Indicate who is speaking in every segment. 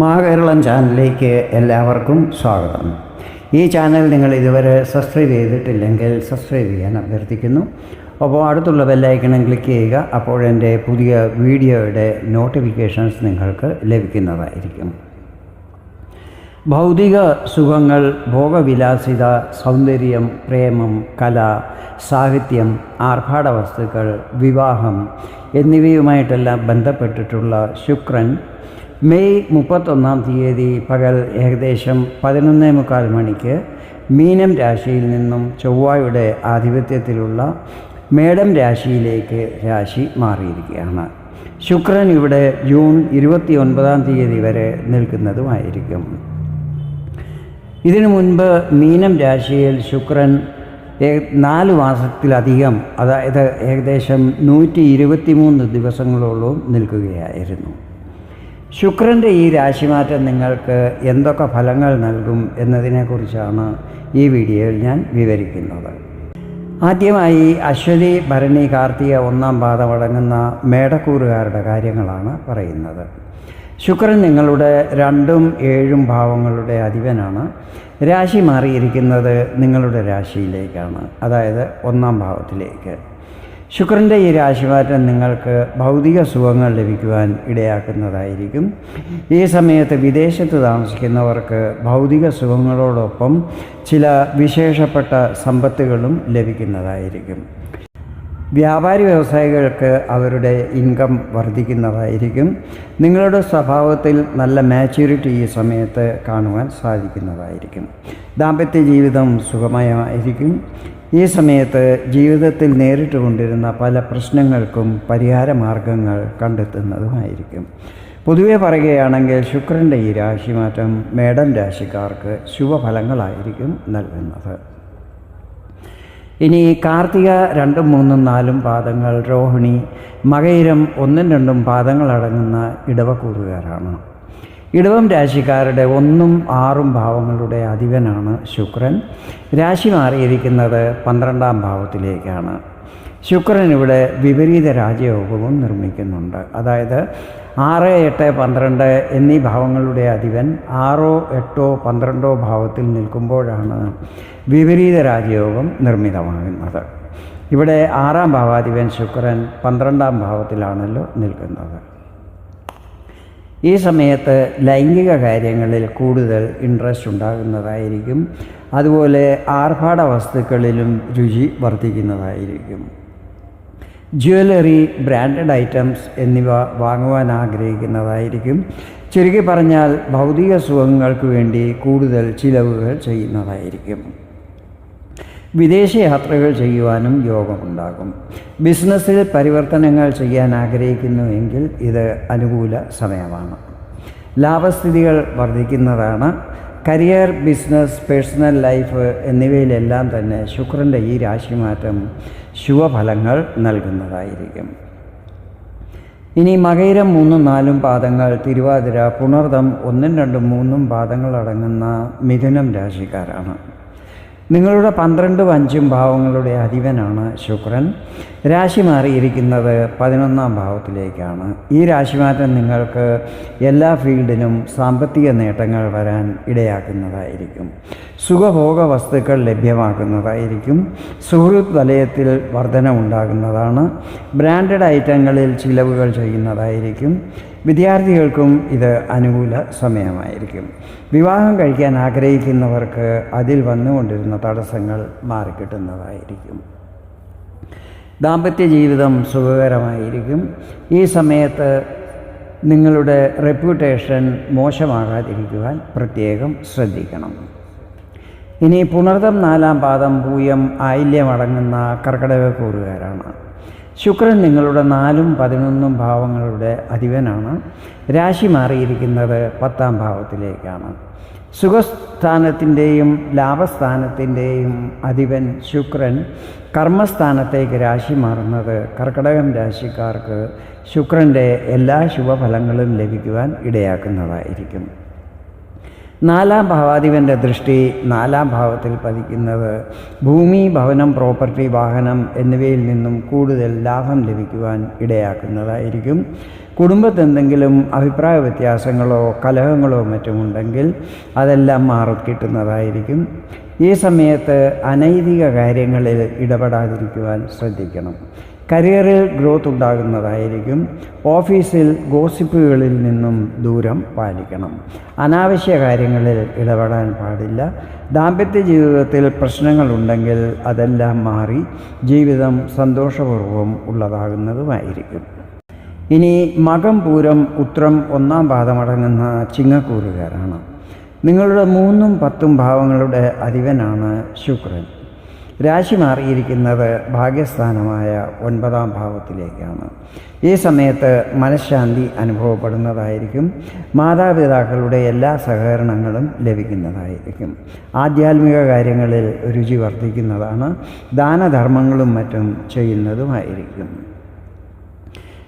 Speaker 1: മഹാകേരളം ചാനലിലേക്ക് എല്ലാവർക്കും സ്വാഗതം. ഈ ചാനൽ നിങ്ങൾ ഇതുവരെ സബ്സ്ക്രൈബ് ചെയ്തിട്ടില്ലെങ്കിൽ സബ്സ്ക്രൈബ് ചെയ്യാൻ അഭ്യർത്ഥിക്കുന്നു. അപ്പോൾ അടുത്തുള്ള ബെല്ലൈക്കണും ക്ലിക്ക് ചെയ്യുക. അപ്പോഴെൻ്റെ പുതിയ വീഡിയോയുടെ നോട്ടിഫിക്കേഷൻസ് നിങ്ങൾക്ക് ലഭിക്കുന്നതായിരിക്കും. ഭൗതിക സുഖങ്ങൾ, ഭോഗവിലാസിത, സൗന്ദര്യം, പ്രേമം, കല, സാഹിത്യം, ആർഭാട വസ്തുക്കൾ, വിവാഹം എന്നിവയുമായിട്ടെല്ലാം ബന്ധപ്പെട്ടിട്ടുള്ള ശുക്രൻ മെയ് 31 പകൽ ഏകദേശം 11:45 മണിക്ക് മീനം രാശിയിൽ നിന്നും ചൊവ്വയുടെ ആധിപത്യത്തിലുള്ള മേടം രാശിയിലേക്ക് രാശി മാറിയിരിക്കുകയാണ്. ശുക്രൻ ഇവിടെ ജൂൺ 29 വരെ നിൽക്കുന്നതുമായിരിക്കും. ഇതിനു മുൻപ് മീനം രാശിയിൽ ശുക്രൻ 4 മാസത്തിലധികം, അതായത് ഏകദേശം 123 ദിവസങ്ങളോളം നിൽക്കുകയായിരുന്നു. ശുക്രൻ്റെ ഈ രാശിമാറ്റം നിങ്ങൾക്ക് എന്തൊക്കെ ഫലങ്ങൾ നൽകും എന്നതിനെക്കുറിച്ചാണ് ഈ വീഡിയോയിൽ ഞാൻ വിവരിക്കുന്നത്. ആദ്യമായി അശ്വതി, ഭരണി, കാർത്തിക 1-ാം പാദമടങ്ങുന്ന മേടക്കൂറുകാരുടെ കാര്യങ്ങളാണ് പറയുന്നത്. ശുക്രൻ നിങ്ങളുടെ 2ഉം 7ഉം ഭാവങ്ങളുടെ അധിപനാണ്. രാശി മാറിയിരിക്കുന്നത് നിങ്ങളുടെ രാശിയിലേക്കാണ്, അതായത് 1-ാം ഭാവത്തിലേക്ക്. ശുക്രൻ്റെ ഈ രാശിമാറ്റം നിങ്ങൾക്ക് ഭൗതിക സുഖങ്ങൾ ലഭിക്കുവാൻ ഇടയാക്കുന്നതായിരിക്കും. ഈ സമയത്ത് വിദേശത്ത് താമസിക്കുന്നവർക്ക് ഭൗതിക സുഖങ്ങളോടൊപ്പം ചില വിശേഷപ്പെട്ട സമ്പത്തുകളും ലഭിക്കുന്നതായിരിക്കും. വ്യാപാരി വ്യവസായികൾക്ക് അവരുടെ ഇൻകം വർദ്ധിക്കുന്നതായിരിക്കും. നിങ്ങളുടെ സ്വഭാവത്തിൽ നല്ല മാച്യൂരിറ്റി ഈ സമയത്ത് കാണുവാൻ സാധിക്കുന്നതായിരിക്കും. ദാമ്പത്യ ജീവിതം സുഖമയമായിരിക്കും. ഈ സമയത്ത് ജീവിതത്തിൽ നേരിട്ട് കൊണ്ടിരുന്ന പല പ്രശ്നങ്ങൾക്കും പരിഹാര മാർഗങ്ങൾ കണ്ടെത്തുന്നതുമായിരിക്കും. പൊതുവെ പറയുകയാണെങ്കിൽ ശുക്രൻ്റെ ഈ രാശിമാറ്റം മേടം രാശിക്കാർക്ക് ശുഭഫലങ്ങളായിരിക്കും നൽകുന്നത്. ഇനി കാർത്തിക 2, 3, 4 പാദങ്ങൾ, രോഹിണി, മകയിരം 1, 2 പാദങ്ങളടങ്ങുന്ന ഇടവക്കൂറുകാരാണ്. ഇടവം രാശിക്കാരുടെ 1ഉം 6ഉം ഭാവങ്ങളുടെ അധിപനാണ് ശുക്രൻ. രാശി മാറിയിരിക്കുന്നത് 12-ാം ഭാവത്തിലേക്കാണ്. ശുക്രൻ ഇവിടെ വിപരീത രാജയോഗവും നിർമ്മിക്കുന്നുണ്ട്. അതായത് 6, 8, 12 എന്നീ ഭാവങ്ങളുടെ അധിപൻ 6, 8, 12 ഭാവത്തിൽ നിൽക്കുമ്പോഴാണ് വിപരീത രാജയോഗം നിർമ്മിതമാകുന്നത്. ഇവിടെ 6-ാം ഭാവാധിപൻ ശുക്രൻ 12-ാം ഭാവത്തിലാണല്ലോ നിൽക്കുന്നത്. ഈ സമയത്ത് ലൈംഗിക കാര്യങ്ങളിൽ കൂടുതൽ ഇൻട്രസ്റ്റ് ഉണ്ടാകുന്നതായിരിക്കും. അതുപോലെ ആർഭാട വസ്തുക്കളിലും രുചി വർദ്ധിക്കുന്നതായിരിക്കും. ജ്വല്ലറി, ബ്രാൻഡഡ് ഐറ്റംസ് എന്നിവ വാങ്ങുവാൻ ആഗ്രഹിക്കുന്നതായിരിക്കും. ചുരുക്കി പറഞ്ഞാൽ ഭൗതിക സുഖങ്ങൾക്ക് വേണ്ടി കൂടുതൽ ചിലവുകൾ ചെയ്യുന്നതായിരിക്കും. വിദേശ യാത്രകൾ ചെയ്യുവാനും യോഗമുണ്ടാകും. ബിസിനസ്സിൽ പരിവർത്തനങ്ങൾ ചെയ്യാൻ ആഗ്രഹിക്കുന്നുവെങ്കിൽ ഇത് അനുകൂല സമയമാണ്. ലാഭസ്ഥിതികൾ വർദ്ധിക്കുന്നതാണ്. കരിയർ, ബിസിനസ്, പേഴ്സണൽ ലൈഫ് എന്നിവയിലെല്ലാം തന്നെ ശുക്രൻ്റെ ഈ രാശിമാറ്റം ശുഭഫലങ്ങൾ നൽകുന്നതായിരിക്കും. ഇനി മകയിരം 3, 4 പാദങ്ങൾ, തിരുവാതിര, പുണർദം 1, 2, 3 പാദങ്ങളടങ്ങുന്ന മിഥുനം രാശിക്കാരാണ്. നിങ്ങളുടെ 12, 5 ഭാവങ്ങളുടെ അധിപനാണ് ശുക്രൻ. രാശി മാറിയിരിക്കുന്നത് 11-ാം ഭാവത്തിലേക്കാണ്. ഈ രാശിമാറ്റം നിങ്ങൾക്ക് എല്ലാ ഫീൽഡിലും സാമ്പത്തിക നേട്ടങ്ങൾ വരാൻ ഇടയാക്കുന്നതായിരിക്കും. സുഖഭോഗ വസ്തുക്കൾ ലഭ്യമാക്കുന്നതായിരിക്കും. സുഹൃത്ത് വലയത്തിൽ വർധന ഉണ്ടാകുന്നതാണ്. ബ്രാൻഡഡ് ഐറ്റങ്ങളിൽ ചിലവുകൾ ചെയ്യുന്നതായിരിക്കും. വിദ്യാർത്ഥികൾക്കും ഇത് അനുകൂല സമയമായിരിക്കും. വിവാഹം കഴിക്കാൻ ആഗ്രഹിക്കുന്നവർക്ക് അതിൽ വന്നുകൊണ്ടിരുന്ന തടസ്സങ്ങൾ മാറിക്കിട്ടുന്നതായിരിക്കും. ദാമ്പത്യ ജീവിതം സുഖകരമായിരിക്കും. ഈ സമയത്ത് നിങ്ങളുടെ റെപ്യൂട്ടേഷൻ മോശമാകാതിരിക്കുവാൻ പ്രത്യേകം ശ്രദ്ധിക്കണം. ഇനി പുണർദം 4-ാം പാദം, പൂയം, ആയില്യം അടങ്ങുന്ന കർക്കിടകക്കൂറുകാരാണ്. ശുക്രൻ നിങ്ങളുടെ 4ഉം 11ഉം ഭാവങ്ങളുടെ അധിപനാണ്. രാശി മാറിയിരിക്കുന്നത് 10-ാം ഭാവത്തിലേക്കാണ്. സുഖസ്ഥാനത്തിൻ്റെയും ലാഭസ്ഥാനത്തിൻ്റെയും അധിപൻ ശുക്രൻ കർമ്മസ്ഥാനത്തേക്ക് രാശി മാറുന്നത് കർക്കിടകം രാശിക്കാർക്ക് ശുക്രൻ്റെ എല്ലാ ശുഭഫലങ്ങളും ലഭിക്കുവാൻ ഇടയാക്കുന്നതായിരിക്കും. നാലാം ഭാവാധിപൻ്റെ ദൃഷ്ടി നാലാം ഭാവത്തിൽ പതിക്കുന്നത് ഭൂമി, ഭവനം, പ്രോപ്പർട്ടി, വാഹനം എന്നിവയിൽ നിന്നും കൂടുതൽ ലാഭം ലഭിക്കുവാൻ ഇടയാക്കുന്നതായിരിക്കും. കുടുംബത്തെന്തെങ്കിലും അഭിപ്രായ വ്യത്യാസങ്ങളോ കലഹങ്ങളോ മറ്റുമുണ്ടെങ്കിൽ അതെല്ലാം മാറിക്കിട്ടുന്നതായിരിക്കും. ഈ സമയത്ത് അനൈതിക കാര്യങ്ങളിൽ ഇടപെടാതിരിക്കുവാൻ ശ്രദ്ധിക്കണം. കരിയറിൽ ഗ്രോത്ത് ഉണ്ടാകുന്നതായിരിക്കും. ഓഫീസിൽ ഗോസിപ്പുകളിൽ നിന്നും ദൂരം പാലിക്കണം. അനാവശ്യ കാര്യങ്ങളിൽ ഇടപെടാൻ പാടില്ല. ദാമ്പത്യ ജീവിതത്തിൽ പ്രശ്നങ്ങളുണ്ടെങ്കിൽ അതെല്ലാം മാറി ജീവിതം സന്തോഷപൂർവ്വം ഉള്ളതാകുന്നതുമായിരിക്കും. ഇനി മകം, പൂരം, ഉത്രം, ഒന്നാം പാദമടങ്ങുന്ന ചിങ്ങക്കൂറുകാരാണ്. നിങ്ങളുടെ 3ഉം 10ഉം ഭാവങ്ങളുടെ അധിപനാണ് ശുക്രൻ. രാശി മാറിയിരിക്കുന്നത് ഭാഗ്യസ്ഥാനമായ 9ആം ഭാവത്തിലേക്കാണ്. ഈ സമയത്ത് മനഃശാന്തി അനുഭവപ്പെടുന്നതായിരിക്കും. മാതാപിതാക്കളുടെ എല്ലാ സഹകരണങ്ങളും ലഭിക്കുന്നതായിരിക്കും. ആധ്യാത്മിക കാര്യങ്ങളിൽ രുചി വർദ്ധിക്കുന്നതാണ്. ദാനധർമ്മങ്ങളും മറ്റും ചെയ്യുന്നതുമായിരിക്കും.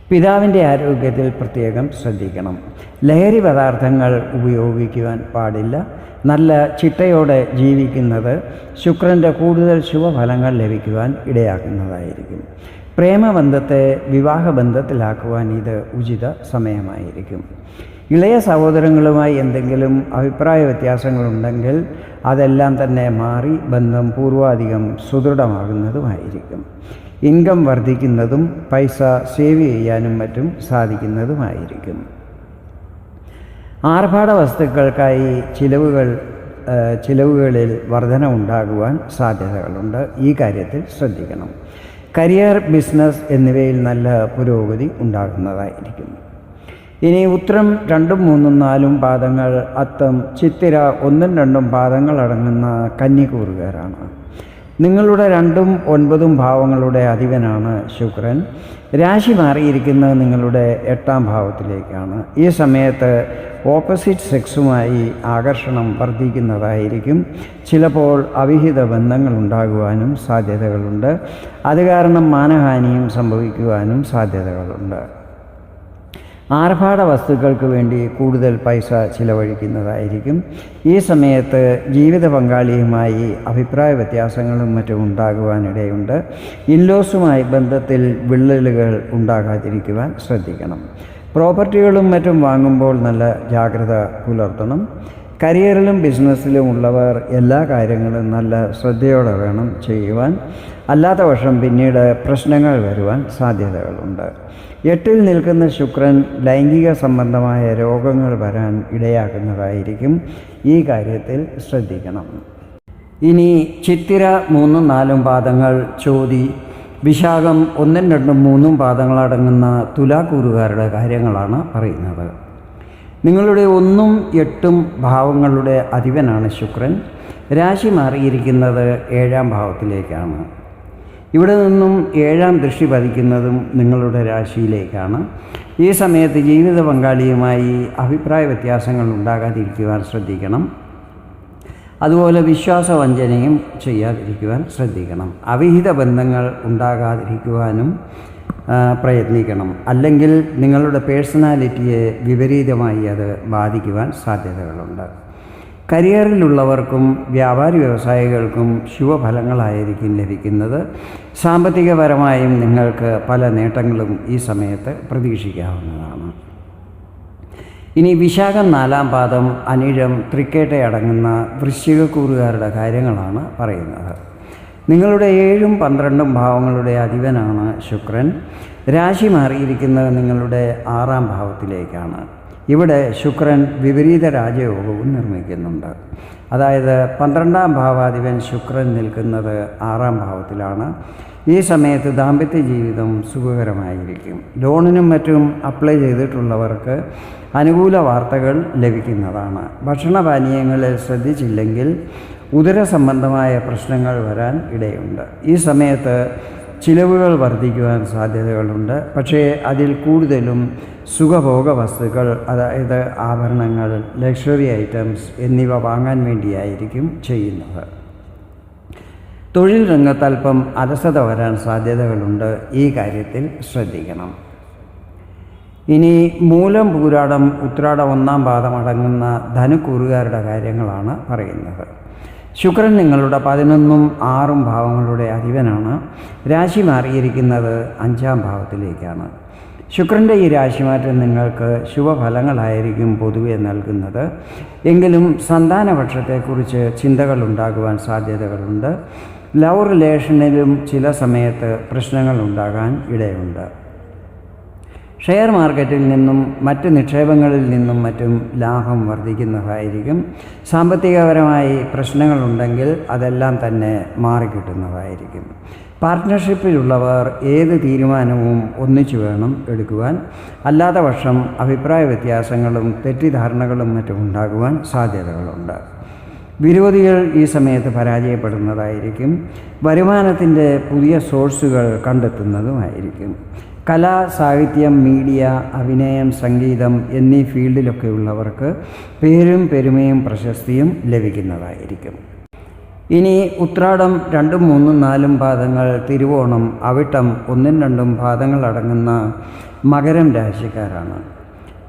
Speaker 1: പിതാവിൻ്റെ ആരോഗ്യത്തിൽ പ്രത്യേകം ശ്രദ്ധിക്കണം. ലഹരി പദാർത്ഥങ്ങൾ ഉപയോഗിക്കുവാൻ പാടില്ല. നല്ല ചിട്ടയോടെ ജീവിക്കുന്നത് ശുക്രൻ്റെ കൂടുതൽ ശുഭഫലങ്ങൾ ലഭിക്കുവാൻ ഇടയാക്കുന്നതായിരിക്കും. പ്രേമബന്ധത്തെ വിവാഹബന്ധത്തിലാക്കുവാൻ ഇത് ഉചിത സമയമായിരിക്കും. ഇളയ സഹോദരങ്ങളുമായി എന്തെങ്കിലും അഭിപ്രായ വ്യത്യാസങ്ങളുണ്ടെങ്കിൽ അതെല്ലാം തന്നെ മാറി ബന്ധം പൂർവാധികം സുദൃഢമാകുന്നതുമായിരിക്കും. ഇൻകം വർദ്ധിക്കുന്നതും പൈസ സേവ് ചെയ്യാനും മറ്റും സാധിക്കുന്നതുമായിരിക്കും. ആർഭാട വസ്തുക്കൾക്കായി ചിലവുകളിൽ വർധന ഉണ്ടാകുവാൻ സാധ്യതകളുണ്ട്. ഈ കാര്യത്തിൽ ശ്രദ്ധിക്കണം. കരിയർ, ബിസിനസ് എന്നിവയിൽ നല്ല പുരോഗതി ഉണ്ടാകുന്നതായിരിക്കും. ഇനി ഉത്രം 2ഉം 3ഉം 4ഉം പാദങ്ങൾ, അത്തം, ചിത്തിര 1ഉം 2ഉം പാദങ്ങൾ അടങ്ങുന്ന കന്നിക്കൂറുകാരാണ്. നിങ്ങളുടെ 2ഉം 9ഉം ഭാവങ്ങളുടെ അധിപനാണ് ശുക്രൻ. രാശി മാറിയിരിക്കുന്നത് നിങ്ങളുടെ 8ആം ഭാവത്തിലേക്കാണ്. ഈ സമയത്ത് ഓപ്പോസിറ്റ് സെക്സുമായി ആകർഷണം വർദ്ധിക്കുന്നതായിരിക്കും. ചിലപ്പോൾ അവിഹിത ബന്ധങ്ങൾ ഉണ്ടാകുവാനും സാധ്യതകളുണ്ട്. അത് കാരണം മാനഹാനിയും സംഭവിക്കുവാനും സാധ്യതകളുണ്ട്. ആർഭാട വസ്തുക്കൾക്ക് വേണ്ടി കൂടുതൽ പൈസ ചിലവഴിക്കുന്നതായിരിക്കും. ഈ സമയത്ത് ജീവിത പങ്കാളിയുമായി അഭിപ്രായ വ്യത്യാസങ്ങളും മറ്റും ഉണ്ടാകുവാനിടയുണ്ട്. ഇൻലോസുമായി ബന്ധത്തിൽ വിള്ളലുകൾ ഉണ്ടാകാതിരിക്കുവാൻ ശ്രദ്ധിക്കണം. പ്രോപ്പർട്ടികളും മറ്റും വാങ്ങുമ്പോൾ നല്ല ജാഗ്രത പുലർത്തണം. കരിയറിലും ബിസിനസ്സിലും ഉള്ളവർ എല്ലാ കാര്യങ്ങളും നല്ല ശ്രദ്ധയോടെ വേണം ചെയ്യുവാൻ. അല്ലാത്ത പക്ഷം പിന്നീട് പ്രശ്നങ്ങൾ വരുവാൻ സാധ്യതകളുണ്ട്. 8ൽ നിൽക്കുന്ന ശുക്രൻ ലൈംഗിക സംബന്ധമായ രോഗങ്ങൾ വരാൻ ഇടയാക്കുന്നതായിരിക്കും. ഈ കാര്യത്തിൽ ശ്രദ്ധിക്കണം. ഇനി ചിത്തിര 3ഉം 4ഉം പാദങ്ങൾ, ചോതി, വിശാഖം 1ഉം 2ഉം 3ഉം പാദങ്ങളടങ്ങുന്ന തുലാക്കൂറുകാരുടെ കാര്യങ്ങളാണ് പറയുന്നത്. നിങ്ങളുടെ 1ഉം 8ഉം ഭാവങ്ങളുടെ അധിപനാണ് ശുക്രൻ. രാശി മാറിയിരിക്കുന്നത് 7ആം ഭാവത്തിലേക്കാണ്. ഇവിടെ നിന്നും 7ആം ദൃഷ്ടി പതിക്കുന്നതും നിങ്ങളുടെ രാശിയിലേക്കാണ്. ഈ സമയത്ത് ജീവിത പങ്കാളിയുമായി അഭിപ്രായ വ്യത്യാസങ്ങൾ ഉണ്ടാകാതിരിക്കുവാൻ ശ്രദ്ധിക്കണം. അതുപോലെ വിശ്വാസവഞ്ചനയും ചെയ്യാതിരിക്കുവാൻ ശ്രദ്ധിക്കണം. അവിഹിത ബന്ധങ്ങൾ ഉണ്ടാകാതിരിക്കുവാനും പ്രയത്നിക്കണം. അല്ലെങ്കിൽ നിങ്ങളുടെ പേഴ്സണാലിറ്റിയെ വിപരീതമായി അത് ബാധിക്കുവാൻ സാധ്യതകളുണ്ട്. കരിയറിലുള്ളവർക്കും വ്യാപാരി വ്യവസായികൾക്കും ശുഭഫലങ്ങളായിരിക്കും ലഭിക്കുന്നത്. സാമ്പത്തികപരമായും നിങ്ങൾക്ക് പല നേട്ടങ്ങളും ഈ സമയത്ത് പ്രതീക്ഷിക്കാവുന്നതാണ്. ഇനി വിശാഖം 4ആം പാദം, അനിഴം, തൃക്കേട്ട അടങ്ങുന്ന വൃശ്ചികക്കൂറുകാരുടെ കാര്യങ്ങളാണ് പറയുന്നത്. നിങ്ങളുടെ 7ഉം 12ഉം ഭാവങ്ങളുടെ അധിപനാണ് ശുക്രൻ. രാശി മാറിയിരിക്കുന്നത് നിങ്ങളുടെ 6ആം ഭാവത്തിലേക്കാണ്. ഇവിടെ ശുക്രൻ വിപരീത രാജയോഗവും നിർമ്മിക്കുന്നുണ്ട്. അതായത് 12ആം ഭാവാധിപൻ ശുക്രൻ നിൽക്കുന്നത് 6ആം ഭാവത്തിലാണ്. ഈ സമയത്ത് ദാമ്പത്യ ജീവിതം സുഖകരമായിരിക്കും. ലോണിനും മറ്റും അപ്ലൈ ചെയ്തിട്ടുള്ളവർക്ക് അനുകൂല വാർത്തകൾ ലഭിക്കുന്നതാണ്. ഭക്ഷണപാനീയങ്ങളിൽ ശ്രദ്ധിച്ചില്ലെങ്കിൽ ഉദര സംബന്ധമായ പ്രശ്നങ്ങൾ വരാൻ ഇടയുണ്ട്. ഈ സമയത്ത് ചിലവുകൾ വർദ്ധിക്കുവാൻ സാധ്യതകളുണ്ട്. പക്ഷേ അതിൽ കൂടുതലും സുഖഭോഗ വസ്തുക്കൾ, അതായത് ആഭരണങ്ങൾ, ലക്ഷറി ഐറ്റംസ് എന്നിവ വാങ്ങാൻ വേണ്ടിയായിരിക്കും ചെയ്യുന്നത്. തൊഴിൽ രംഗത്ത് അല്പം അലസത വരാൻ സാധ്യതകളുണ്ട്. ഈ കാര്യത്തിൽ ശ്രദ്ധിക്കണം. ഇനി മൂലം, പൂരാടം, ഉത്രാടം 1-ാം പാദം അടങ്ങുന്ന ധനുക്കൂറുകാരുടെ കാര്യങ്ങളാണ് പറയുന്നത്. ശുക്രൻ നിങ്ങളുടെ 11ഉം 6ഉം ഭാവങ്ങളുടെ അധിപനാണ്. രാശി മാറിയിരിക്കുന്നത് 5-ാം ഭാവത്തിലേക്കാണ്. ശുക്രൻ്റെ ഈ രാശിമാറ്റം നിങ്ങൾക്ക് ശുഭഫലങ്ങളായിരിക്കും പൊതുവെ നൽകുന്നത്. എങ്കിലും സന്താനപക്ഷത്തെക്കുറിച്ച് ചിന്തകൾ ഉണ്ടാകുവാൻ സാധ്യതകളുണ്ട്. ലവ് റിലേഷനിലും ചില സമയത്ത് പ്രശ്നങ്ങൾ ഉണ്ടാകാൻ ഇടയുണ്ട്. ഷെയർ മാർക്കറ്റിൽ നിന്നും മറ്റ് നിക്ഷേപങ്ങളിൽ നിന്നും മറ്റും ലാഭം വർദ്ധിക്കുന്നതായിരിക്കും. സാമ്പത്തികപരമായി പ്രശ്നങ്ങളുണ്ടെങ്കിൽ അതെല്ലാം തന്നെ മാറിക്കിട്ടുന്നതായിരിക്കും. പാർട്ട്ണർഷിപ്പിലുള്ളവർ ഏത് തീരുമാനവും ഒന്നിച്ചു വേണം എടുക്കുവാൻ. അല്ലാത്ത പക്ഷം അഭിപ്രായ വ്യത്യാസങ്ങളും തെറ്റിദ്ധാരണകളും മറ്റും ഉണ്ടാകുവാൻ സാധ്യതകളുണ്ട്. വിരോധികൾ ഈ സമയത്ത് പരാജയപ്പെടുന്നതായിരിക്കും. വരുമാനത്തിൻ്റെ പുതിയ സോഴ്സുകൾ കണ്ടെത്തുന്നതുമായിരിക്കും. കല, സാഹിത്യം, മീഡിയ, അഭിനയം, സംഗീതം എന്നീ ഫീൽഡിലൊക്കെയുള്ളവർക്ക് പേരും പെരുമയും പ്രശസ്തിയും ലഭിക്കുന്നതായിരിക്കും. ഇനി ഉത്രാടം 2, 3, 4 പാദങ്ങൾ, തിരുവോണം, അവിട്ടം 1, 2 പാദങ്ങൾ അടങ്ങുന്ന മകരം രാശിക്കാരാണ്.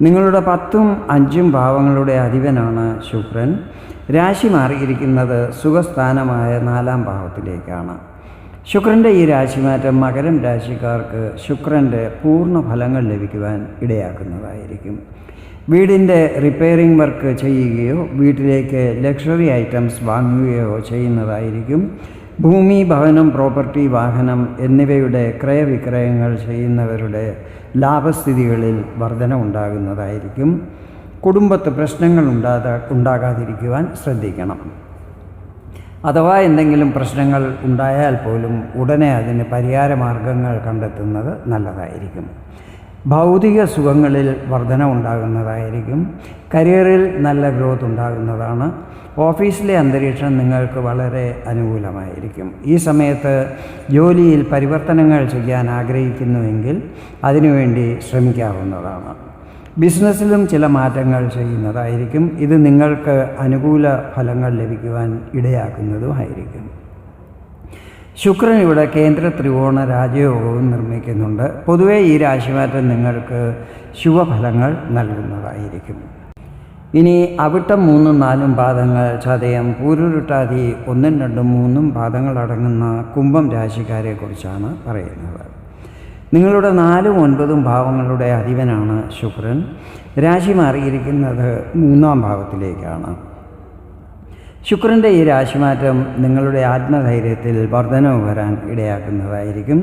Speaker 1: നിങ്ങളുടെ 10ഉം 5ഉം ഭാവങ്ങളുടെ അധിപനാണ് ശുക്രൻ. രാശി മാറിയിരിക്കുന്നത് സുഖസ്ഥാനമായ 4-ാം ഭാവത്തിലേക്കാണ്. ശുക്രൻ്റെ ഈ രാശിമാറ്റം മകരം രാശിക്കാർക്ക് ശുക്രൻ്റെ പൂർണ്ണ ഫലങ്ങൾ ലഭിക്കുവാൻ ഇടയാക്കുന്നതായിരിക്കും. വീടിൻ്റെ റിപ്പയറിംഗ് വർക്ക് ചെയ്യുകയോ വീട്ടിലേക്ക് ലക്ഷറി ഐറ്റംസ് വാങ്ങുകയോ ചെയ്യുന്നതായിരിക്കും. ഭൂമി, ഭവനം, പ്രോപ്പർട്ടി, വാഹനം എന്നിവയുടെ ക്രയവിക്രയങ്ങൾ ചെയ്യുന്നവരുടെ ലാഭസ്ഥിതികളിൽ വർധന ഉണ്ടാകുന്നതായിരിക്കും. കുടുംബത്ത് പ്രശ്നങ്ങൾ ഉണ്ടാകാതിരിക്കുവാൻ ശ്രദ്ധിക്കണം. അഥവാ എന്തെങ്കിലും പ്രശ്നങ്ങൾ ഉണ്ടായാൽ പോലും ഉടനെ അതിന് പരിഹാരമാർഗങ്ങൾ കണ്ടെത്തുന്നത് നല്ലതായിരിക്കും. ഭൗതിക സുഖങ്ങളിൽ വർധന ഉണ്ടാകുന്നതായിരിക്കും. കരിയറിൽ നല്ല ഗ്രോത്ത് ഉണ്ടാകുന്നതാണ്. ഓഫീസിലെ അന്തരീക്ഷം നിങ്ങൾക്ക് വളരെ അനുകൂലമായിരിക്കും. ഈ സമയത്ത് ജോലിയിൽ പരിവർത്തനങ്ങൾ ചെയ്യാൻ ആഗ്രഹിക്കുന്നുവെങ്കിൽ അതിനുവേണ്ടി ശ്രമിക്കാവുന്നതാണ്. ബിസിനസ്സിലും ചില മാറ്റങ്ങൾ ചെയ്യുന്നതായിരിക്കും. ഇത് നിങ്ങൾക്ക് അനുകൂല ഫലങ്ങൾ ലഭിക്കുവാൻ ഇടയാക്കുന്നതുമായിരിക്കും. ശുക്രൻ ഇവിടെ കേന്ദ്ര ത്രികോണ രാജയോഗവും നിർമ്മിക്കുന്നുണ്ട്. പൊതുവേ ഈ രാശിമാറ്റം നിങ്ങൾക്ക് ശുഭഫലങ്ങൾ നൽകുന്നതായിരിക്കും. ഇനി അവിട്ടം 3, 4 പാദങ്ങൾ, ചതയം, പൂരുരുട്ടാതി 1, 2, 3 പാദങ്ങൾ അടങ്ങുന്ന കുംഭം രാശിക്കാരെക്കുറിച്ചാണ് പറയുന്നത്. നിങ്ങളുടെ 4ഉം 9ഉം ഭാവങ്ങളുടെ അധിപനാണ് ശുക്രൻ. രാശി മാറിയിരിക്കുന്നത് 3-ാം ഭാവത്തിലേക്കാണ്. ശുക്രൻ്റെ ഈ രാശിമാറ്റം നിങ്ങളുടെ ആത്മധൈര്യത്തിൽ വർധനവ് വരാൻ ഇടയാക്കുന്നതായിരിക്കും.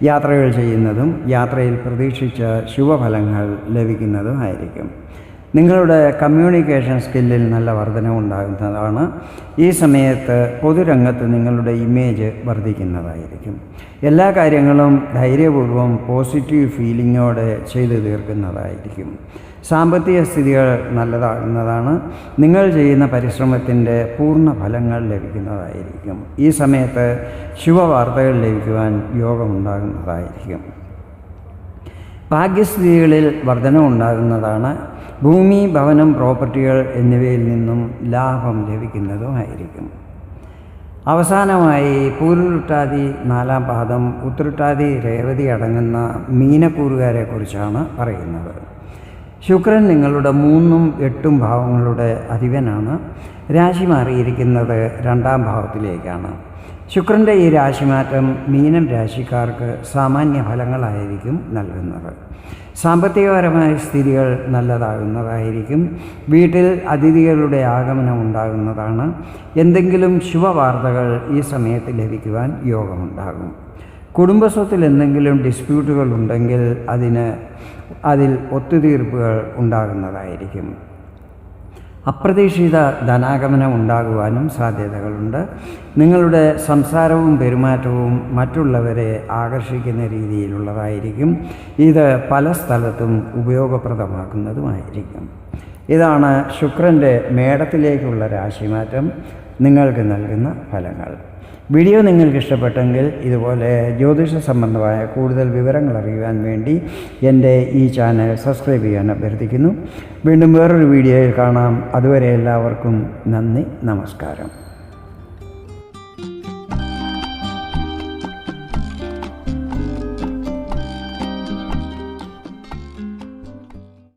Speaker 1: യാത്രകൾ ചെയ്യുന്നതും യാത്രയിൽ പ്രതീക്ഷിച്ച ശുഭഫലങ്ങൾ ലഭിക്കുന്നതുമായിരിക്കും. നിങ്ങളുടെ കമ്മ്യൂണിക്കേഷൻ സ്കില്ലിൽ നല്ല വർധനവുണ്ടാകുന്നതാണ്. ഈ സമയത്ത് പൊതുരംഗത്ത് നിങ്ങളുടെ ഇമേജ് വർദ്ധിക്കുന്നതായിരിക്കും. എല്ലാ കാര്യങ്ങളും ധൈര്യപൂർവ്വം പോസിറ്റീവ് ഫീലിങ്ങോടെ ചെയ്തു തീർക്കുന്നതായിരിക്കും. സാമ്പത്തിക സ്ഥിതികൾ നല്ലതാകുന്നതാണ്. നിങ്ങൾ ചെയ്യുന്ന പരിശ്രമത്തിൻ്റെ പൂർണ്ണ ഫലങ്ങൾ ലഭിക്കുന്നതായിരിക്കും. ഈ സമയത്ത് ശുഭവാർത്തകൾ ലഭിക്കുവാൻ യോഗമുണ്ടാകുന്നതായിരിക്കും. ഭാഗ്യസ്ഥിതികളിൽ വർധനവുണ്ടാകുന്നതാണ്. ഭൂമി, ഭവനം, പ്രോപ്പർട്ടികൾ എന്നിവയിൽ നിന്നും ലാഭം ലഭിക്കുന്നതുമായിരിക്കും. അവസാനമായി പൂരുരുട്ടാതി 4-ാം പാദം, ഉത്രട്ടാതി, രേവതി അടങ്ങുന്ന മീനക്കൂറുകാരെക്കുറിച്ചാണ് പറയുന്നത്. ശുക്രൻ നിങ്ങളുടെ 3ഉം 8ഉം ഭാവങ്ങളുടെ അധിപനാണ്. രാശി മാറിയിരിക്കുന്നത് 2-ാം ഭാവത്തിലേക്കാണ്. ശുക്രൻ്റെ ഈ രാശിമാറ്റം മീനം രാശിക്കാർക്ക് സാമാന്യ ഫലങ്ങളായിരിക്കും നൽകുന്നത്. സാമ്പത്തികപരമായ സ്ഥിതികൾ നല്ലതാകുന്നതായിരിക്കും. വീട്ടിൽ അതിഥികളുടെ ആഗമനം ഉണ്ടാകുന്നതാണ്. എന്തെങ്കിലും ശുഭവാർത്തകൾ ഈ സമയത്ത് ലഭിക്കുവാൻ യോഗമുണ്ടാകും. കുടുംബസ്വത്തിൽ എന്തെങ്കിലും ഡിസ്പ്യൂട്ടുകൾ ഉണ്ടെങ്കിൽ അതിൽ ഒത്തുതീർപ്പുകൾ ഉണ്ടാകുന്നതായിരിക്കും. അപ്രതീക്ഷിത ധനാഗമനം ഉണ്ടാകുവാനും സാധ്യതകളുണ്ട്. നിങ്ങളുടെ സംസാരവും പെരുമാറ്റവും മറ്റുള്ളവരെ ആകർഷിക്കുന്ന രീതിയിലുള്ളതായിരിക്കും. ഇത് പല സ്ഥലത്തും ഉപയോഗപ്രദമാക്കുന്നതുമായിരിക്കും. ഇതാണ് ശുക്രൻ്റെ മേടത്തിലേക്കുള്ള രാശിമാറ്റം നിങ്ങൾക്ക് നൽകുന്ന ഫലങ്ങൾ. വീഡിയോ നിങ്ങൾക്ക് ഇഷ്ടപ്പെട്ടെങ്കിൽ ഇതുപോലെ ജ്യോതിഷ സംബന്ധമായ കൂടുതൽ വിവരങ്ങൾ അറിയുവാൻ വേണ്ടി എൻ്റെ ഈ ചാനൽ സബ്സ്ക്രൈബ് ചെയ്യാൻ അഭ്യർത്ഥിക്കുന്നു. വീണ്ടും വേറൊരു വീഡിയോയിൽ കാണാം. അതുവരെ എല്ലാവർക്കും നന്ദി, നമസ്കാരം.